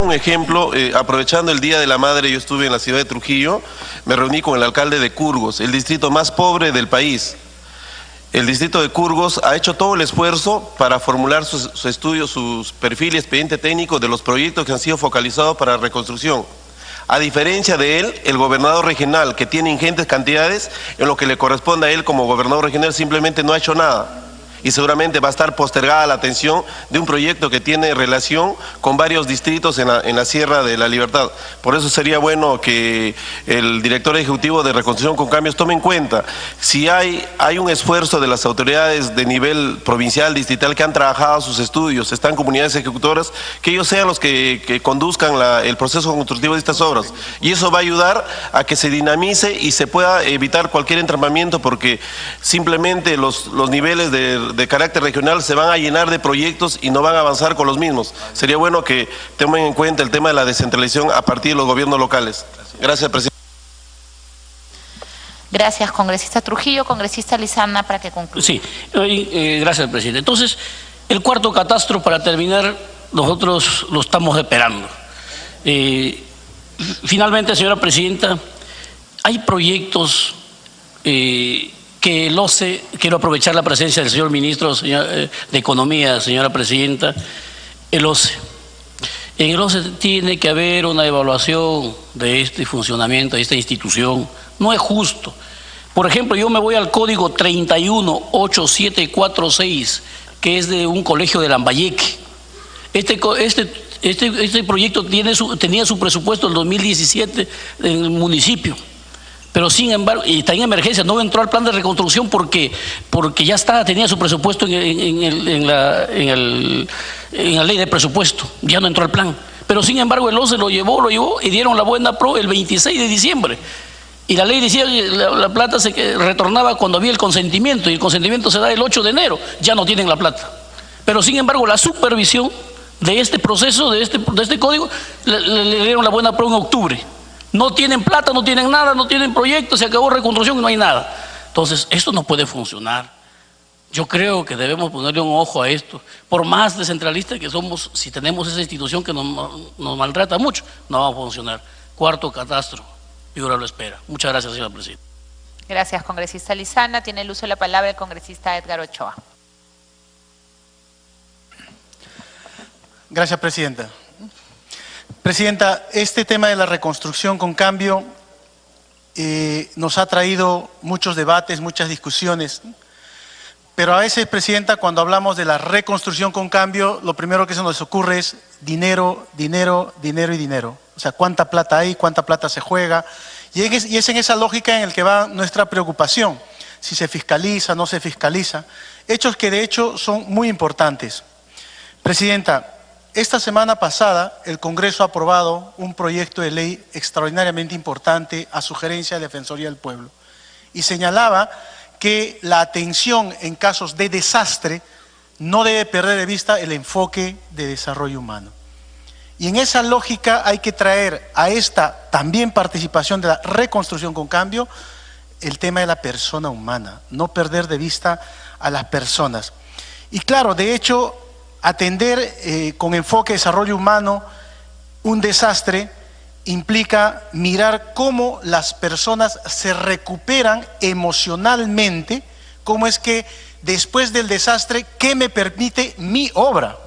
Un ejemplo, aprovechando el Día de la Madre, yo estuve en la ciudad de Trujillo, me reuní con el alcalde de Curgos, el distrito más pobre del país. El distrito de Curgos ha hecho todo el esfuerzo para formular su estudio, sus perfiles, expediente técnico de los proyectos que han sido focalizados para reconstrucción. A diferencia de él, el gobernador regional, que tiene ingentes cantidades, en lo que le corresponde a él como gobernador regional, simplemente no ha hecho nada. Y seguramente va a estar postergada la atención de un proyecto que tiene relación con varios distritos en la Sierra de la Libertad. Por eso sería bueno que el director ejecutivo de Reconstrucción con Cambios tome en cuenta si hay un esfuerzo de las autoridades de nivel provincial, distrital, que han trabajado sus estudios, están comunidades ejecutoras, que ellos sean los que conduzcan el proceso constructivo de estas obras. Y eso va a ayudar a que se dinamice y se pueda evitar cualquier entrampamiento, porque simplemente los niveles de carácter regional se van a llenar de proyectos y no van a avanzar con los mismos. Sería bueno que tomen en cuenta el tema de la descentralización a partir de los gobiernos locales. Gracias, presidente. Gracias, congresista Trujillo. Congresista Lizana, para que concluya. Sí, gracias, presidente. Entonces, el cuarto catastro, para terminar, nosotros lo estamos esperando. Finalmente, señora presidenta, hay proyectos que el OCE, quiero aprovechar la presencia del señor ministro de Economía, señora presidenta, el OCE. En el OCE tiene que haber una evaluación de este funcionamiento, de esta institución. No es justo. Por ejemplo, yo me voy al código 318746, que es de un colegio de Lambayeque. Este proyecto tenía su presupuesto en 2017 en el municipio. Pero sin embargo, y está en emergencia, no entró al plan de reconstrucción porque ya tenía su presupuesto en la ley de presupuesto, ya no entró al plan. Pero sin embargo el OCE lo llevó y dieron la buena pro el 26 de diciembre. Y la ley decía que la plata se retornaba cuando había el consentimiento, y el consentimiento se da el 8 de enero, ya no tienen la plata. Pero sin embargo la supervisión de este proceso, de este código, le dieron la buena pro en octubre. No tienen plata, no tienen nada, no tienen proyecto, se acabó reconstrucción y no hay nada. Entonces, esto no puede funcionar. Yo creo que debemos ponerle un ojo a esto. Por más descentralistas que somos, si tenemos esa institución que nos maltrata mucho, no va a funcionar. Cuarto catastro, Piura lo espera. Muchas gracias, señora presidenta. Gracias, congresista Lizana. Tiene el uso de la palabra el congresista Edgar Ochoa. Gracias, presidenta. Presidenta, este tema de la reconstrucción con cambio nos ha traído muchos debates, muchas discusiones, pero a veces, presidenta, cuando hablamos de la reconstrucción con cambio, lo primero que se nos ocurre es dinero, dinero, dinero y dinero. O sea, cuánta plata hay, cuánta plata se juega, y es en esa lógica en la que va nuestra preocupación, si se fiscaliza, no se fiscaliza, hechos que de hecho son muy importantes. Presidenta, esta semana pasada el Congreso ha aprobado un proyecto de ley extraordinariamente importante a sugerencia de la Defensoría del Pueblo y señalaba que la atención en casos de desastre no debe perder de vista el enfoque de desarrollo humano. Y en esa lógica hay que traer a esta también participación de la reconstrucción con cambio el tema de la persona humana, no perder de vista a las personas. Y claro, de hecho, atender con enfoque de desarrollo humano un desastre implica mirar cómo las personas se recuperan emocionalmente, cómo es que después del desastre, ¿qué me permite mi obra?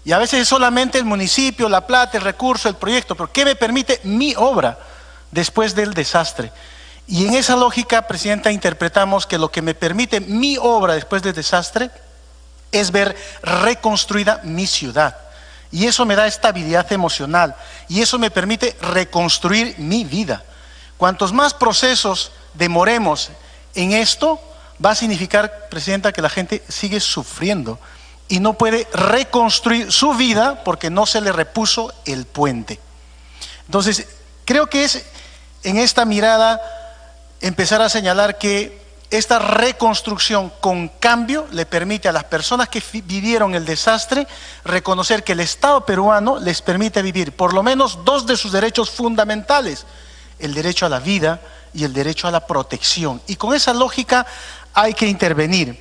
Y a veces es solamente el municipio, la plata, el recurso, el proyecto, pero ¿qué me permite mi obra después del desastre? Y en esa lógica, presidenta, interpretamos que lo que me permite mi obra después del desastre es ver reconstruida mi ciudad. Y eso me da estabilidad emocional. Y eso me permite reconstruir mi vida. Cuantos más procesos demoremos en esto, va a significar, presidenta, que la gente sigue sufriendo y no puede reconstruir su vida porque no se le repuso el puente. Entonces, creo que es en esta mirada empezar a señalar que esta reconstrucción con cambio le permite a las personas que vivieron el desastre reconocer que el Estado peruano les permite vivir por lo menos dos de sus derechos fundamentales, el derecho a la vida y el derecho a la protección. Y con esa lógica hay que intervenir.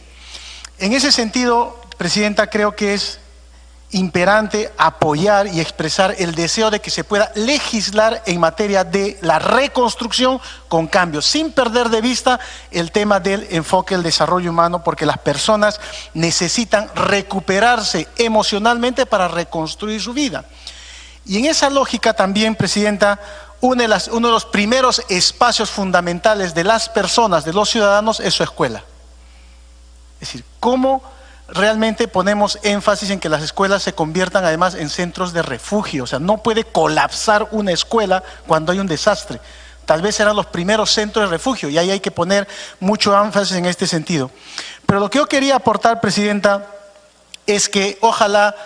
En ese sentido, presidenta, creo que es imperante apoyar y expresar el deseo de que se pueda legislar en materia de la reconstrucción con cambios, sin perder de vista el tema del enfoque del desarrollo humano, porque las personas necesitan recuperarse emocionalmente para reconstruir su vida. Y en esa lógica también, Presidenta, uno de los primeros espacios fundamentales de las personas, de los ciudadanos, es su escuela. Es decir, cómo realmente ponemos énfasis en que las escuelas se conviertan además en centros de refugio. O sea, no puede colapsar una escuela cuando hay un desastre. Tal vez serán los primeros centros de refugio y ahí hay que poner mucho énfasis en este sentido. Pero lo que yo quería aportar, Presidenta, es que ojalá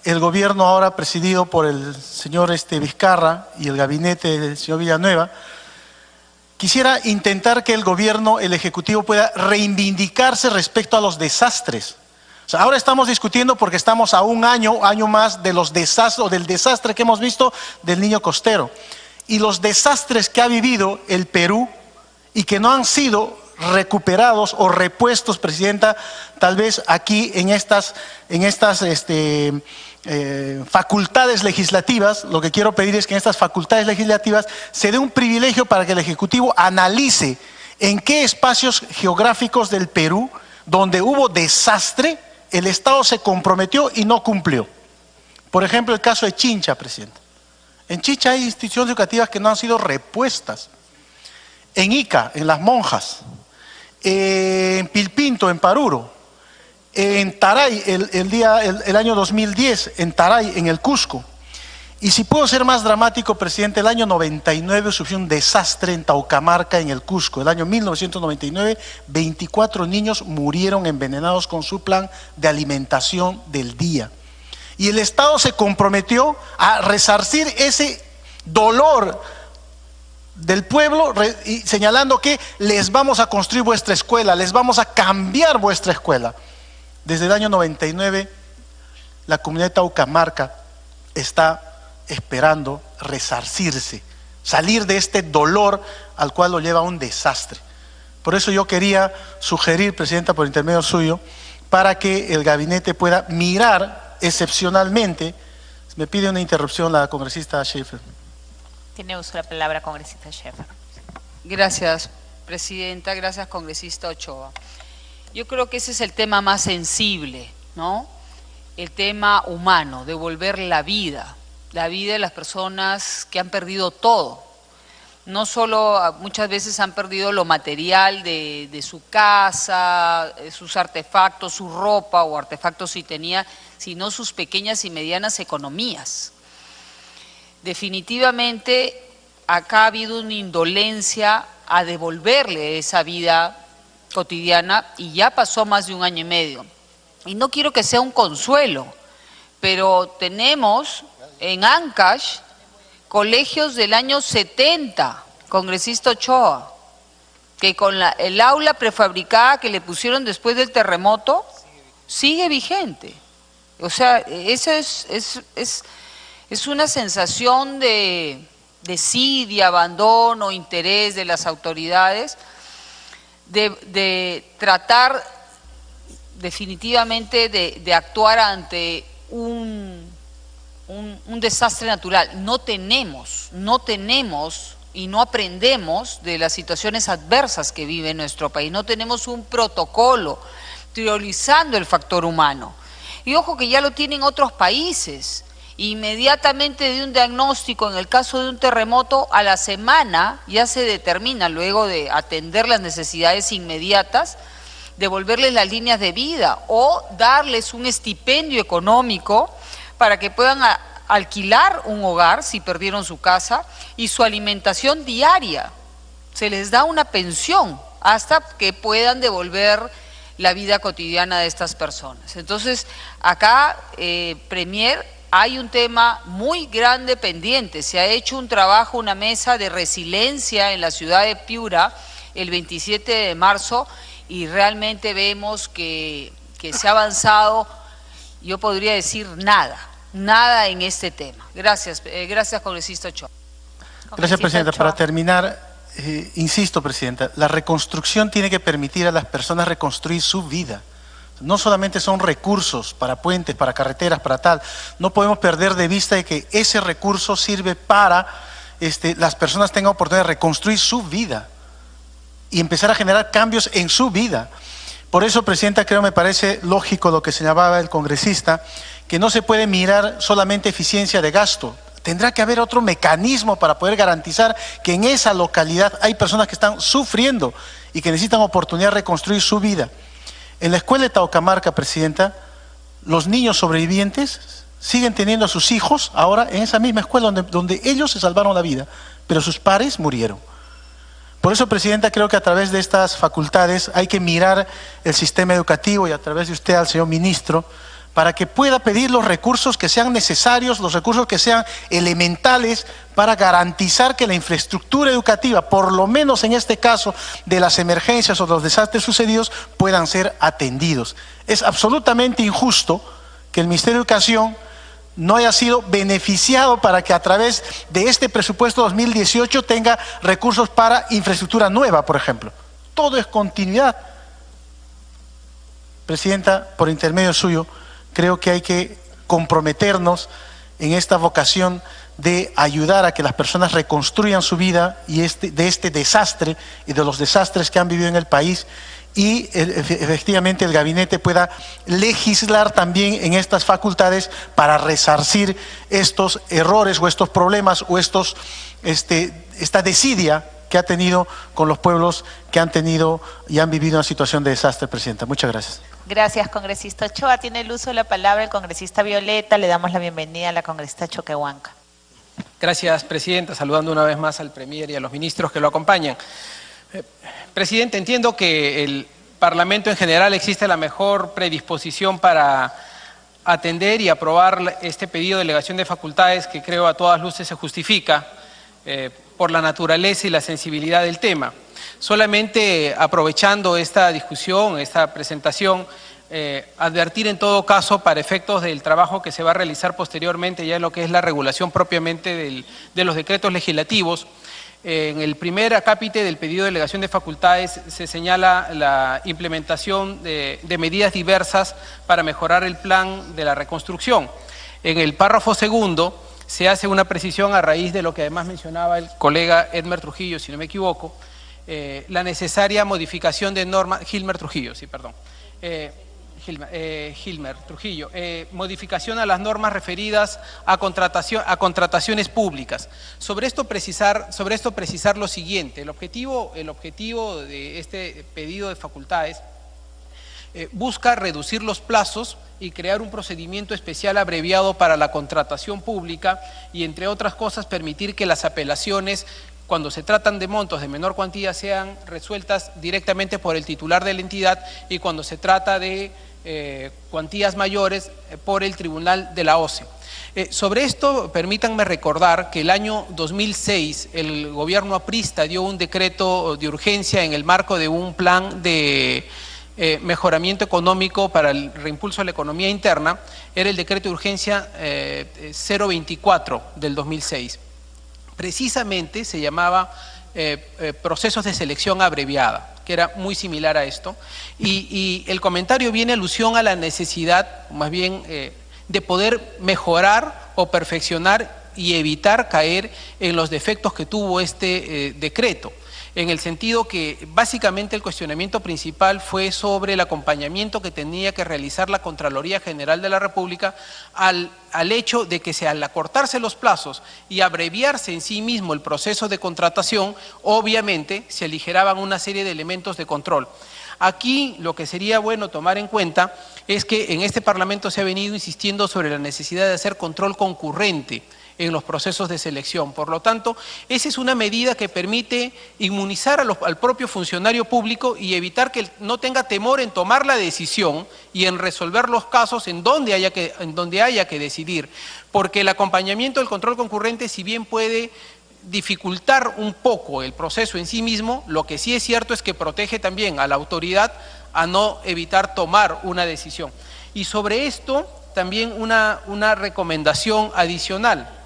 el gobierno ahora presidido por el señor Vizcarra y el gabinete del señor Villanueva, quisiera intentar que el gobierno, el Ejecutivo, pueda reivindicarse respecto a los desastres. O sea, ahora estamos discutiendo porque estamos a un año más de los desastres, o del desastre que hemos visto del Niño Costero. Y los desastres que ha vivido el Perú y que no han sido recuperados o repuestos, Presidenta, tal vez aquí en estas facultades legislativas. Lo que quiero pedir es que en estas facultades legislativas se dé un privilegio para que el Ejecutivo analice en qué espacios geográficos del Perú donde hubo desastre el Estado se comprometió y no cumplió. Por ejemplo, el caso de Chincha, Presidente. En Chincha hay instituciones educativas que no han sido repuestas. En Ica, en Las Monjas. En Pilpinto, en Paruro. En Taray, el año 2010, en Taray, en el Cusco. Y si puedo ser más dramático, Presidente, el año 99 sufrió un desastre en Taucamarca, en el Cusco. El año 1999, 24 niños murieron envenenados con su plan de alimentación del día. Y el Estado se comprometió a resarcir ese dolor del pueblo, señalando que les vamos a construir vuestra escuela, les vamos a cambiar vuestra escuela. Desde el año 99, la comunidad de Taucamarca está esperando resarcirse, salir de este dolor al cual lo lleva a un desastre. Por eso yo quería sugerir, Presidenta, por intermedio suyo, para que el gabinete pueda mirar excepcionalmente. Me pide una interrupción la congresista Schaefer. Tiene uso la palabra, congresista Schaefer. Gracias, Presidenta. Gracias, congresista Ochoa. Yo creo que ese es el tema más sensible, ¿no? El tema humano, devolver la vida de las personas que han perdido todo. No solo muchas veces han perdido lo material de su casa, sus artefactos, su ropa o artefactos si tenía, sino sus pequeñas y medianas economías. Definitivamente acá ha habido una indolencia a devolverle esa vida cotidiana y ya pasó más de 1 año y medio. Y no quiero que sea un consuelo, pero tenemos en Ancash colegios del año 70, congresista Ochoa, que con el aula prefabricada que le pusieron después del terremoto sigue vigente. O sea, eso es una sensación de desidia, abandono, interés de las autoridades de tratar definitivamente de actuar ante un desastre natural. No tenemos y no aprendemos de las situaciones adversas que vive nuestro país. No tenemos un protocolo priorizando el factor humano. Y ojo que ya lo tienen otros países. Inmediatamente de un diagnóstico, en el caso de un terremoto, a la semana ya se determina, luego de atender las necesidades inmediatas, devolverles las líneas de vida o darles un estipendio económico para que puedan alquilar un hogar si perdieron su casa y su alimentación diaria. Se les da una pensión hasta que puedan devolver la vida cotidiana de estas personas. Entonces, acá, Premier, hay un tema muy grande pendiente. Se ha hecho un trabajo, una mesa de resiliencia en la ciudad de Piura el 27 de marzo y realmente vemos que se ha avanzado, yo podría decir nada en este tema. Gracias, congresista Ochoa. Gracias, Presidenta. Para terminar, insisto, Presidenta, la reconstrucción tiene que permitir a las personas reconstruir su vida. no solamente son recursos para puentes, para carreteras, para tal. No podemos perder de vista de que ese recurso sirve para las personas tengan oportunidad de reconstruir su vida y empezar a generar cambios en su vida. Por eso, Presidenta, creo me parece lógico lo que señalaba el congresista, que no se puede mirar solamente eficiencia de gasto. Tendrá que haber otro mecanismo para poder garantizar que en esa localidad hay personas que están sufriendo y que necesitan oportunidad de reconstruir su vida. En la escuela de Taucamarca, Presidenta, los niños sobrevivientes siguen teniendo a sus hijos ahora en esa misma escuela donde ellos se salvaron la vida, pero sus pares murieron. Por eso, Presidenta, creo que a través de estas facultades hay que mirar el sistema educativo y a través de usted al señor ministro, para que pueda pedir los recursos que sean necesarios, los recursos que sean elementales para garantizar que la infraestructura educativa, por lo menos en este caso de las emergencias o de los desastres sucedidos, puedan ser atendidos. Es absolutamente injusto que el Ministerio de Educación no haya sido beneficiado para que a través de este presupuesto 2018 tenga recursos para infraestructura nueva, por ejemplo. Todo es continuidad. Presidenta, por intermedio suyo, creo que hay que comprometernos en esta vocación de ayudar a que las personas reconstruyan su vida y de este desastre y de los desastres que han vivido en el país, y efectivamente el gabinete pueda legislar también en estas facultades para resarcir estos errores o estos problemas o esta desidia que ha tenido con los pueblos que han tenido y han vivido una situación de desastre, Presidenta. Muchas gracias. Gracias, congresista Ochoa. Tiene el uso de la palabra el congresista Violeta. Le damos la bienvenida a la congresista Choquehuanca. Gracias, Presidenta. Saludando una vez más al Premier y a los ministros que lo acompañan. Presidente, entiendo que el Parlamento en general existe la mejor predisposición para atender y aprobar este pedido de delegación de facultades que creo a todas luces se justifica por la naturaleza y la sensibilidad del tema. Solamente aprovechando esta discusión, esta presentación, advertir en todo caso para efectos del trabajo que se va a realizar posteriormente ya en lo que es la regulación propiamente de los decretos legislativos. En el primer acápite del pedido de delegación de facultades se señala la implementación de medidas diversas para mejorar el plan de la reconstrucción. En el párrafo segundo se hace una precisión a raíz de lo que además mencionaba el colega Edmer Trujillo, si no me equivoco, la necesaria modificación de normas, Gilmer Trujillo, modificación a las normas referidas a contrataciones públicas. Sobre esto precisar lo siguiente: el objetivo de este pedido de facultades busca reducir los plazos y crear un procedimiento especial abreviado para la contratación pública y, entre otras cosas, permitir que las apelaciones, cuando se tratan de montos de menor cuantía, sean resueltas directamente por el titular de la entidad, y cuando se trata de cuantías mayores por el Tribunal de la OCE. Sobre esto, permítanme recordar que el año 2006 el gobierno aprista dio un decreto de urgencia en el marco de un plan de mejoramiento económico para el reimpulso de la economía interna. Era el decreto de urgencia 024 del 2006. Precisamente se llamaba procesos de selección abreviada, que era muy similar a esto, y el comentario viene alusión a la necesidad, más bien, de poder mejorar o perfeccionar y evitar caer en los defectos que tuvo este decreto, en el sentido que básicamente el cuestionamiento principal fue sobre el acompañamiento que tenía que realizar la Contraloría General de la República al hecho de que al acortarse los plazos y abreviarse en sí mismo el proceso de contratación, obviamente se aligeraban una serie de elementos de control. Aquí lo que sería bueno tomar en cuenta es que en este Parlamento se ha venido insistiendo sobre la necesidad de hacer control concurrente en los procesos de selección. Por lo tanto, esa es una medida que permite inmunizar al propio funcionario público y evitar que no tenga temor en tomar la decisión y en resolver los casos en donde haya que decidir, porque el acompañamiento del control concurrente, si bien puede dificultar un poco el proceso en sí mismo, lo que sí es cierto es que protege también a la autoridad a no evitar tomar una decisión. Y sobre esto también una recomendación adicional.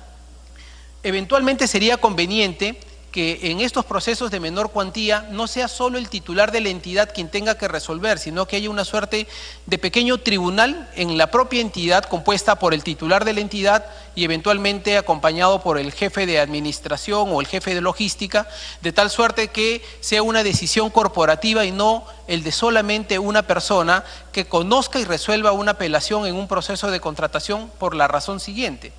Eventualmente sería conveniente que en estos procesos de menor cuantía no sea solo el titular de la entidad quien tenga que resolver, sino que haya una suerte de pequeño tribunal en la propia entidad compuesta por el titular de la entidad y eventualmente acompañado por el jefe de administración o el jefe de logística, de tal suerte que sea una decisión corporativa y no el de solamente una persona que conozca y resuelva una apelación en un proceso de contratación por la razón siguiente.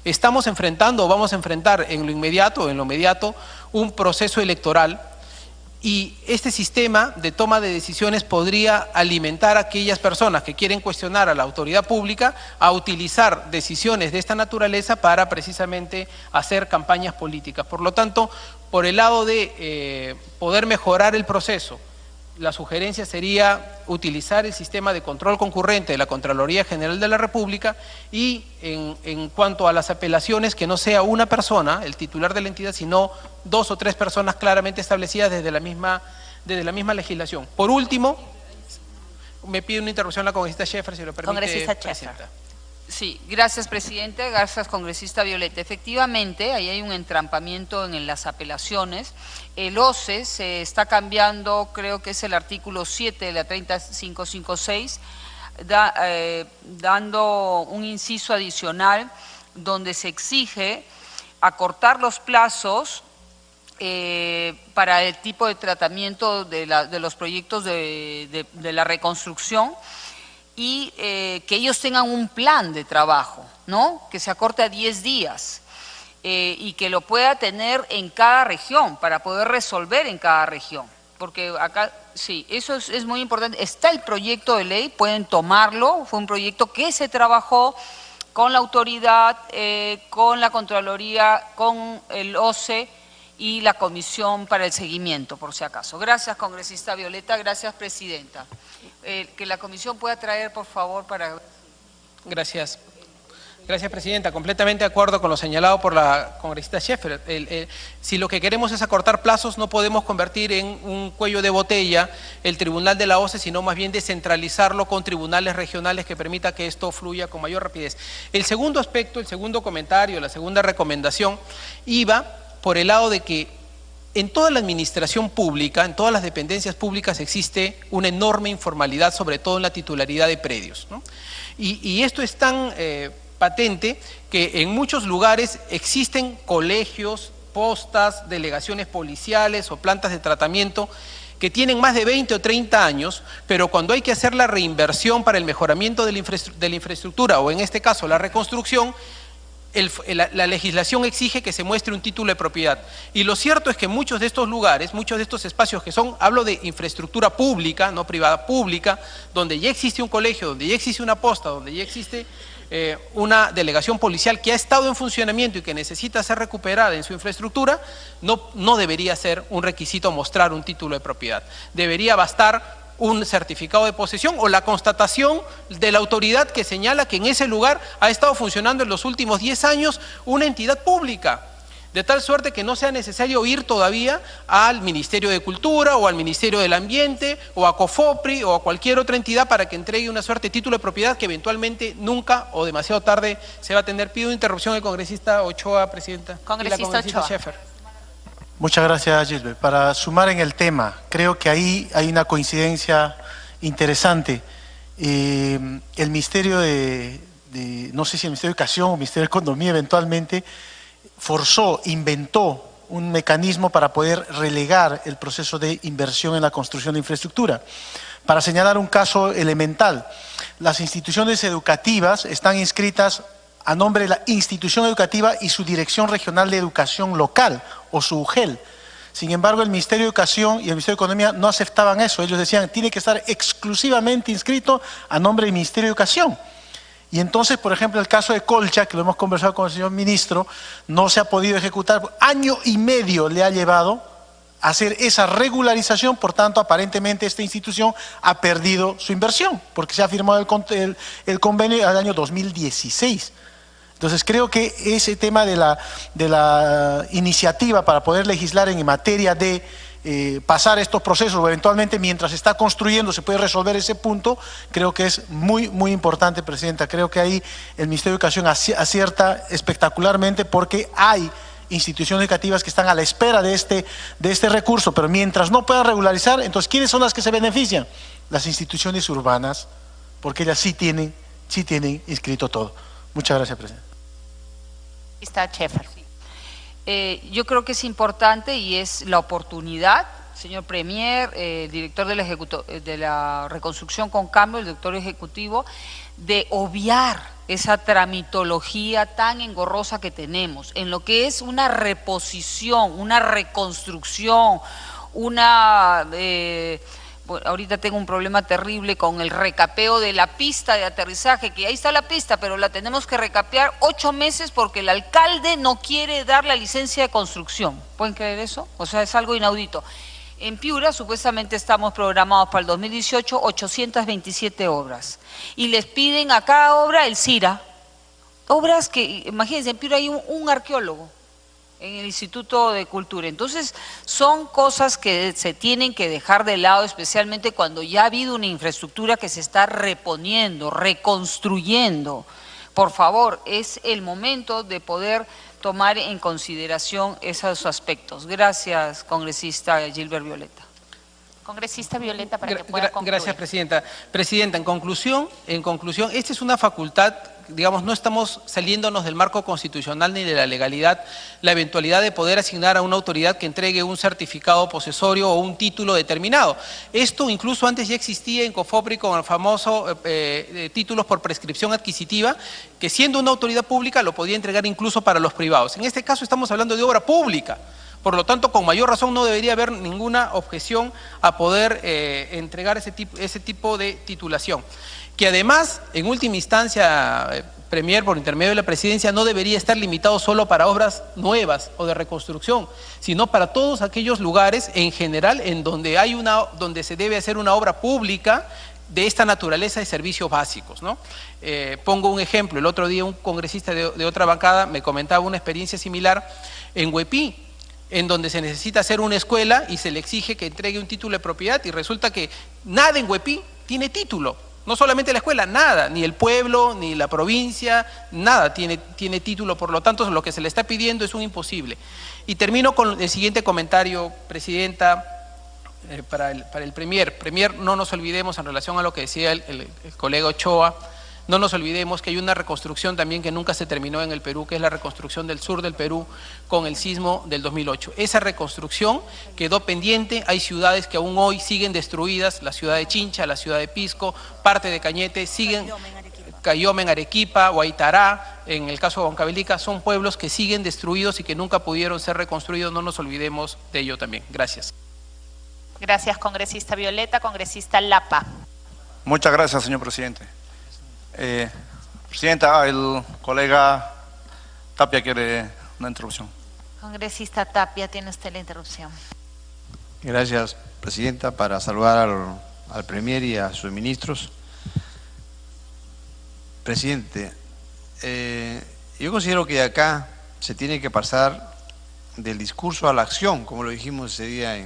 Estamos enfrentando o vamos a enfrentar en lo inmediato un proceso electoral y este sistema de toma de decisiones podría alimentar a aquellas personas que quieren cuestionar a la autoridad pública a utilizar decisiones de esta naturaleza para precisamente hacer campañas políticas. Por lo tanto, por el lado de poder mejorar el proceso, la sugerencia sería utilizar el sistema de control concurrente de la Contraloría General de la República y en cuanto a las apelaciones, que no sea una persona, el titular de la entidad, sino 2 o 3 personas claramente establecidas desde la misma legislación. Por último, me pide una interrupción la congresista Scheffer, si lo permite. Congresista Scheffer. Sí, gracias, presidente. Gracias, congresista Violeta. Efectivamente, ahí hay un entrampamiento en las apelaciones. El OCE se está cambiando, creo que es el artículo 7 de la 3556, dando un inciso adicional donde se exige acortar los plazos para el tipo de tratamiento de los proyectos de la reconstrucción, y que ellos tengan un plan de trabajo, ¿no? Que se acorte a 10 días y que lo pueda tener en cada región para poder resolver en cada región. Porque acá, sí, eso es muy importante. Está el proyecto de ley, pueden tomarlo, fue un proyecto que se trabajó con la autoridad, con la Contraloría, con el OCE y la Comisión para el Seguimiento, por si acaso. Gracias, congresista Violeta. Gracias, presidenta. Que la comisión pueda traer, por favor, para... Gracias. Gracias, presidenta. Completamente de acuerdo con lo señalado por la congresista Scheffer. Si lo que queremos es acortar plazos, no podemos convertir en un cuello de botella el tribunal de la OCE, sino más bien descentralizarlo con tribunales regionales que permita que esto fluya con mayor rapidez. El segundo aspecto, el segundo comentario, la segunda recomendación iba por el lado de que en toda la administración pública, en todas las dependencias públicas existe una enorme informalidad, sobre todo en la titularidad de predios, ¿no? Y esto es tan patente que en muchos lugares existen colegios, postas, delegaciones policiales o plantas de tratamiento que tienen más de 20 o 30 años, pero cuando hay que hacer la reinversión para el mejoramiento de la infraestructura o en este caso la reconstrucción, la legislación exige que se muestre un título de propiedad. Y lo cierto es que muchos de estos lugares, muchos de estos espacios que son, hablo de infraestructura pública, no privada, pública, donde ya existe un colegio, donde ya existe una posta, donde ya existe una delegación policial que ha estado en funcionamiento y que necesita ser recuperada en su infraestructura, no debería ser un requisito mostrar un título de propiedad. Debería bastar un certificado de posesión o la constatación de la autoridad que señala que en ese lugar ha estado funcionando en los últimos 10 años una entidad pública, de tal suerte que no sea necesario ir todavía al Ministerio de Cultura o al Ministerio del Ambiente o a COFOPRI o a cualquier otra entidad para que entregue una suerte de título de propiedad que eventualmente nunca o demasiado tarde se va a tener. Pido interrupción del congresista Ochoa, presidenta. Congresista Ochoa. Scheffer. Muchas gracias, Gilbert. Para sumar en el tema, creo que ahí hay una coincidencia interesante. El Ministerio no sé si el Ministerio de Educación o el Ministerio de Economía eventualmente inventó un mecanismo para poder relegar el proceso de inversión en la construcción de infraestructura. Para señalar un caso elemental, las instituciones educativas están inscritas a nombre de la institución educativa y su Dirección Regional de Educación Local, o su UGEL. Sin embargo, el Ministerio de Educación y el Ministerio de Economía no aceptaban eso. Ellos decían, tiene que estar exclusivamente inscrito a nombre del Ministerio de Educación. Y entonces, por ejemplo, el caso de Colcha, que lo hemos conversado con el señor ministro, no se ha podido ejecutar. Año y medio le ha llevado a hacer esa regularización, por tanto, aparentemente esta institución ha perdido su inversión, porque se ha firmado el convenio al año 2016. Entonces creo que ese tema de la iniciativa para poder legislar en materia de pasar estos procesos o eventualmente mientras se está construyendo se puede resolver ese punto, creo que es muy, muy importante, presidenta. Creo que ahí el Ministerio de Educación acierta espectacularmente porque hay instituciones educativas que están a la espera de este recurso, pero mientras no puedan regularizar, entonces ¿quiénes son las que se benefician? Las instituciones urbanas, porque ellas sí tienen inscrito todo. Muchas gracias, presidente. Está Schaeffer. Yo creo que es importante y es la oportunidad, señor Premier, director de la Reconstrucción con Cambio, el director ejecutivo, de obviar esa tramitología tan engorrosa que tenemos en lo que es una reposición, una reconstrucción, bueno, ahorita tengo un problema terrible con el recapeo de la pista de aterrizaje, que ahí está la pista, pero la tenemos que recapear 8 meses porque el alcalde no quiere dar la licencia de construcción. ¿Pueden creer eso? O sea, es algo inaudito. En Piura supuestamente estamos programados para el 2018 827 obras y les piden a cada obra el CIRA. Obras que, imagínense, en Piura hay un arqueólogo en el Instituto de Cultura. Entonces, son cosas que se tienen que dejar de lado, especialmente cuando ya ha habido una infraestructura que se está reponiendo, reconstruyendo. Por favor, es el momento de poder tomar en consideración esos aspectos. Gracias, congresista Gilbert Violeta. Congresista Violeta, para que pueda concluir. Gracias, presidenta. Presidenta, en conclusión, esta es una facultad, digamos, no estamos saliéndonos del marco constitucional ni de la legalidad, la eventualidad de poder asignar a una autoridad que entregue un certificado posesorio o un título determinado. Esto incluso antes ya existía en COFOPRI con el famoso títulos por prescripción adquisitiva, que siendo una autoridad pública lo podía entregar incluso para los privados. En este caso estamos hablando de obra pública. Por lo tanto, con mayor razón no debería haber ninguna objeción a poder entregar ese tipo de titulación. Que además, en última instancia, Premier, por intermedio de la presidencia, no debería estar limitado solo para obras nuevas o de reconstrucción, sino para todos aquellos lugares en general en donde se debe hacer una obra pública de esta naturaleza de servicios básicos, ¿no? Pongo un ejemplo. El otro día un congresista de otra bancada me comentaba una experiencia similar en Huepí, en donde se necesita hacer una escuela y se le exige que entregue un título de propiedad y resulta que nada en Huepí tiene título. No solamente la escuela, nada, ni el pueblo, ni la provincia, nada tiene título, por lo tanto lo que se le está pidiendo es un imposible. Y termino con el siguiente comentario, presidenta, para el Premier. Premier, no nos olvidemos en relación a lo que decía el colega Ochoa, no nos olvidemos que hay una reconstrucción también que nunca se terminó en el Perú, que es la reconstrucción del sur del Perú con el sismo del 2008. Esa reconstrucción quedó pendiente, hay ciudades que aún hoy siguen destruidas, la ciudad de Chincha, la ciudad de Pisco, parte de Cañete, siguen, Cayome en Arequipa, Huaytará, en el caso de Huancavelica, son pueblos que siguen destruidos y que nunca pudieron ser reconstruidos, no nos olvidemos de ello también. Gracias. Gracias, congresista Violeta. Congresista Lapa. Muchas gracias, señor presidente. Presidenta, el colega Tapia quiere una interrupción. Congresista Tapia, tiene usted la interrupción. Gracias, presidenta, para saludar al Premier y a sus ministros. Presidente, yo considero que acá se tiene que pasar del discurso a la acción, como lo dijimos ese día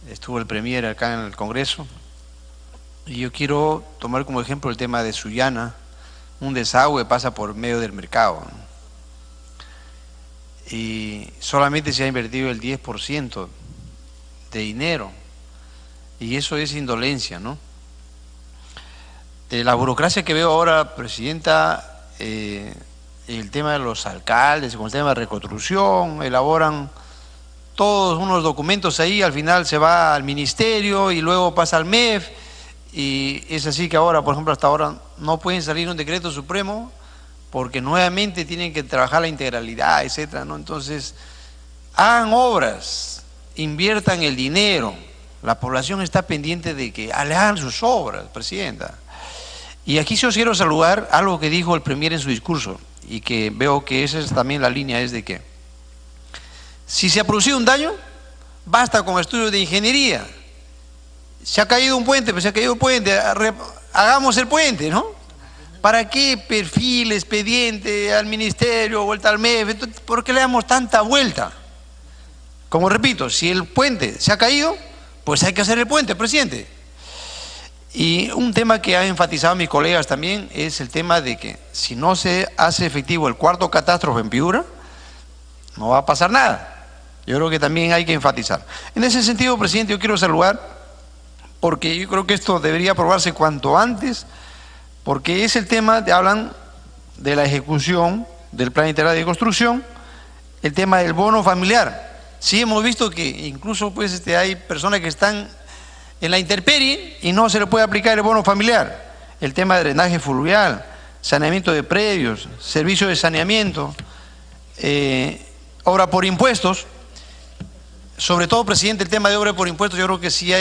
estuvo el Premier acá en el Congreso. Y yo quiero tomar como ejemplo el tema de Sullana, un desagüe pasa por medio del mercado, ¿no? Y solamente se ha invertido el 10% de dinero, y eso es indolencia, ¿no? La burocracia que veo ahora, presidenta, el tema de los alcaldes, con el tema de reconstrucción, elaboran todos unos documentos ahí, al final se va al ministerio y luego pasa al MEF. Y es así que ahora, por ejemplo, hasta ahora no pueden salir un decreto supremo porque nuevamente tienen que trabajar la integralidad, etcétera, ¿no? Entonces, hagan obras, inviertan el dinero. La población está pendiente de que hagan sus obras, presidenta. Y aquí yo quiero saludar algo que dijo el Premier en su discurso y que veo que esa es también la línea, es de que si se ha producido un daño, basta con estudios de ingeniería. Se ha caído un puente, pues se ha caído un puente, hagamos el puente, ¿no? ¿Para qué perfil, expediente al ministerio, vuelta al MEF? ¿Por qué le damos tanta vuelta? Como repito, si el puente se ha caído, pues hay que hacer el puente, presidente. Y un tema que han enfatizado mis colegas también es el tema de que si no se hace efectivo el cuarto catástrofe en Piura, no va a pasar nada. Yo creo que también hay que enfatizar. En ese sentido, presidente, yo quiero saludar, porque yo creo que esto debería aprobarse cuanto antes, porque es el tema, hablan de la ejecución del Plan Integral de Construcción, el tema del bono familiar. Sí hemos visto que incluso pues hay personas que están en la intemperie y no se le puede aplicar el bono familiar. El tema de drenaje fluvial, saneamiento de predios, servicio de saneamiento, obra por impuestos. Sobre todo, presidente, el tema de obra por impuestos, yo creo que sí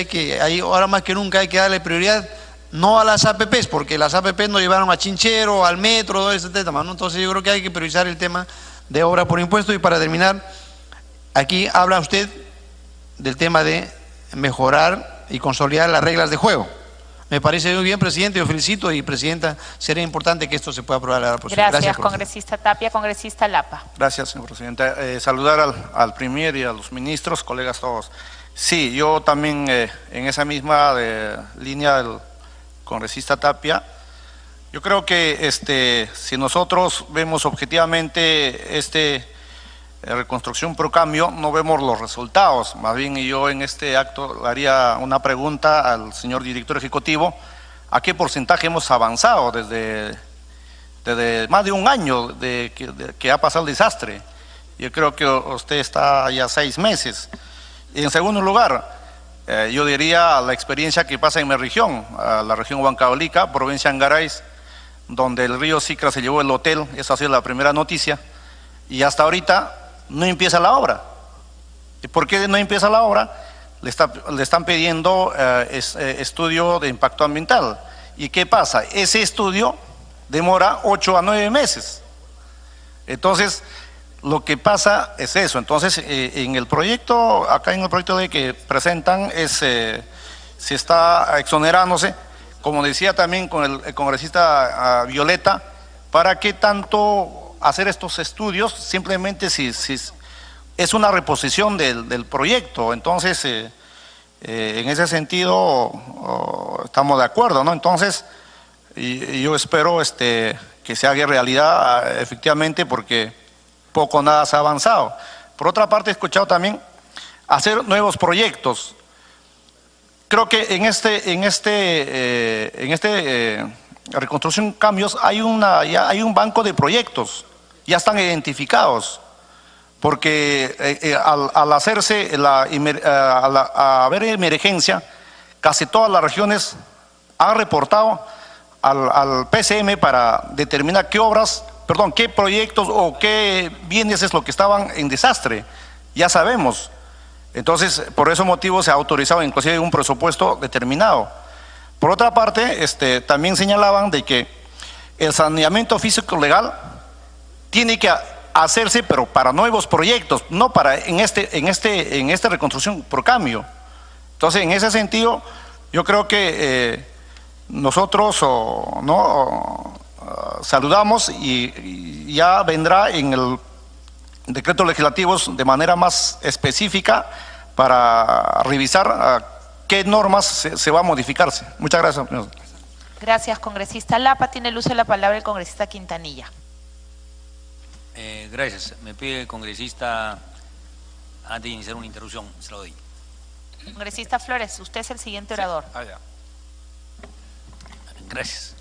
ahora más que nunca hay que darle prioridad no a las APPs, porque las APPs nos llevaron a Chinchero, al metro, todo ese tema, ¿no? Entonces yo creo que hay que priorizar el tema de obra por impuestos. Y para terminar, aquí habla usted del tema de mejorar y consolidar las reglas de juego. Me parece muy bien, presidente, yo felicito, y presidenta, sería importante que esto se pueda aprobar a la próxima. Gracias, congresista Tapia. Congresista Lapa. Gracias, señor presidente. Saludar al Premier y a los ministros, colegas todos. Sí, yo también en esa misma línea del congresista Tapia, yo creo que si nosotros vemos objetivamente reconstrucción por cambio, no vemos los resultados. Más bien yo en este acto le haría una pregunta al señor director ejecutivo: ¿a qué porcentaje hemos avanzado desde más de un año que ha pasado el desastre? Yo creo que usted está ya 6 meses. Y en segundo lugar, yo diría la experiencia que pasa en mi región, la región Huancavelica, provincia de Angarais, donde el río Sicra se llevó el hotel. Esa ha sido la primera noticia, y hasta ahorita no empieza la obra. ¿Y por qué no empieza la obra? Le están pidiendo estudio de impacto ambiental. ¿Y qué pasa? Ese estudio demora 8 a 9 meses. Entonces, lo que pasa es eso. Entonces, en el proyecto, acá en el proyecto de que presentan, se está exonerándose, como decía también con el congresista Violeta, ¿para qué tanto hacer estos estudios? Simplemente si es una reposición del proyecto. Entonces, en ese sentido estamos de acuerdo, ¿no? Entonces, yo espero que se haga realidad efectivamente, porque poco o nada se ha avanzado. Por otra parte, he escuchado también hacer nuevos proyectos. Creo que en reconstrucción cambios hay un banco de proyectos, ya están identificados, porque al hacerse al haber emergencia, casi todas las regiones han reportado al PCM para determinar qué proyectos o qué bienes es lo que estaban en desastre. Ya sabemos. Entonces, por ese motivo se ha autorizado inclusive un presupuesto determinado. Por otra parte, también señalaban de que el saneamiento físico legal tiene que hacerse, pero para nuevos proyectos, no para en esta reconstrucción por cambio. Entonces, en ese sentido, yo creo que nosotros saludamos, y ya vendrá en el decreto legislativo de manera más específica para revisar qué normas se va a modificarse. Muchas gracias. Gracias, congresista Lapa. Tiene el uso de la palabra el congresista Quintanilla. Gracias. Me pide el congresista, antes de iniciar una interrupción, se lo doy. Congresista Flores, usted es el siguiente orador. Ya. Gracias.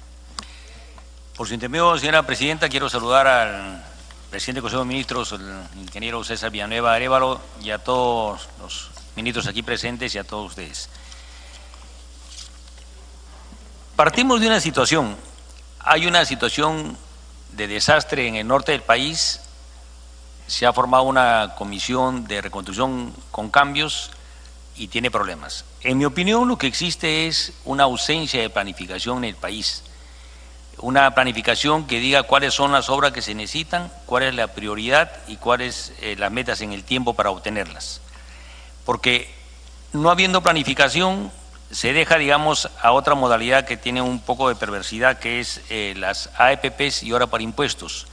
Por su intermedio, señora presidenta, quiero saludar al presidente del Consejo de Ministros, el ingeniero César Villanueva Arévalo, y a todos los ministros aquí presentes y a todos ustedes. Partimos de una situación. Hay una situación de desastre en el norte del país. Se ha formado una comisión de reconstrucción con cambios y tiene problemas. En mi opinión, lo que existe es una ausencia de planificación en el país. Una planificación que diga cuáles son las obras que se necesitan, cuál es la prioridad y cuáles las metas en el tiempo para obtenerlas. Porque no habiendo planificación, se deja, digamos, a otra modalidad que tiene un poco de perversidad, que es las APPs y obra por impuestos.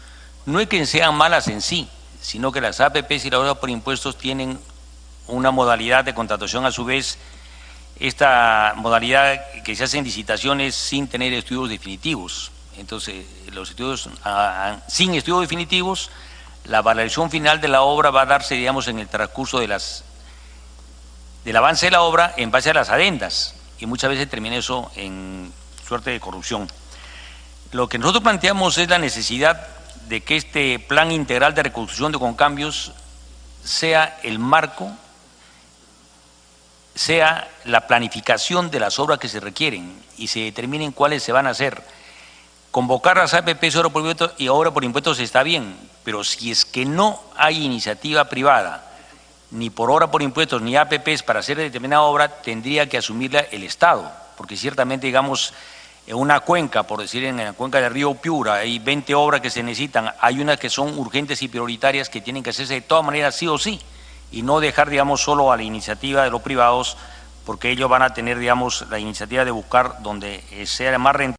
No es que sean malas en sí, sino que las APPs y la obra por impuestos tienen una modalidad de contratación, a su vez, esta modalidad que se hacen licitaciones sin tener estudios definitivos. Entonces, los estudios, sin estudios definitivos, La valoración final de la obra va a darse, digamos, en el transcurso del avance de la obra en base a las adendas, y muchas veces termina eso en suerte de corrupción. Lo que nosotros planteamos es la necesidad de que este plan integral de reconstrucción de Concambios sea el marco, sea la planificación de las obras que se requieren y se determinen cuáles se van a hacer. Convocar las APPs obra por impuestos está bien, pero si es que no hay iniciativa privada, ni por obra por impuestos, ni APPs para hacer determinada obra, tendría que asumirla el Estado, porque ciertamente, digamos, en una cuenca, por decir en la cuenca del río Piura, hay 20 obras que se necesitan, hay unas que son urgentes y prioritarias que tienen que hacerse de todas maneras sí o sí, y no dejar, digamos, solo a la iniciativa de los privados, porque ellos van a tener, digamos, la iniciativa de buscar donde sea más rentable